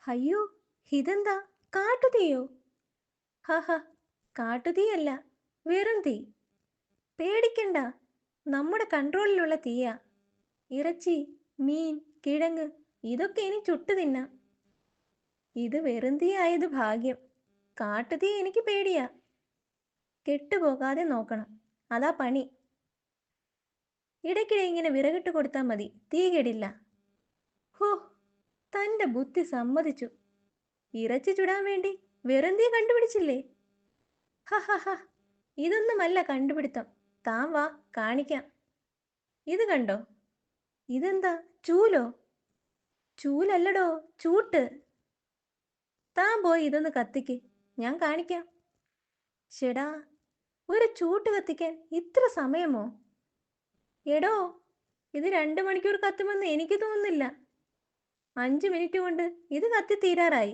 അയ്യോ, ഇതെന്താ? കാട്ടുതീയോ? ഹഹ, കാട്ടുതീയല്ല, വെറും തീ. പേടിക്കണ്ട, നമ്മുടെ കൺട്രോളിലുള്ള തീയാ. ഇറച്ചി, മീൻ, കിഴങ്ങ് ഇതൊക്കെ ഇനി ചുട്ടു തിന്നാം. ഇത് വെറും തീ ആയത് ഭാഗ്യം. കാട്ടുതീ എനിക്ക് പേടിയാ. കെട്ടുപോകാതെ നോക്കണം, അതാ പണി. ഇടയ്ക്കിടെ ഇങ്ങനെ വിറകിട്ട് കൊടുത്താൽ മതി, തീ കെടില്ല. ഹോ, തന്റെ ബുദ്ധി സമ്മതിച്ചു. ഇറച്ചി ചുടാൻ വേണ്ടി വെറും തീ കണ്ടുപിടിച്ചില്ലേ? ഹഹഹ, ഇതൊന്നുമല്ല കണ്ടുപിടുത്തം. താൻ വാ, കാണിക്കാം. ഇത് കണ്ടോ? ഇതെന്താ, ചൂലോ? ചൂലല്ലടോ, ചൂട്ട്. താൻ പോയി ഇതൊന്ന് കത്തിക്ക്, ഞാൻ കാണിക്കാം. ഷെടാ, ഒരു ചൂട്ട് കത്തിക്കാൻ ഇത്ര സമയമോ? എടോ, ഇത് 2 മണിക്കൂർ കത്തുമെന്ന് എനിക്ക് തോന്നുന്നില്ല. 5 മിനിറ്റ് കൊണ്ട് ഇത് കത്തി തീരാറായി.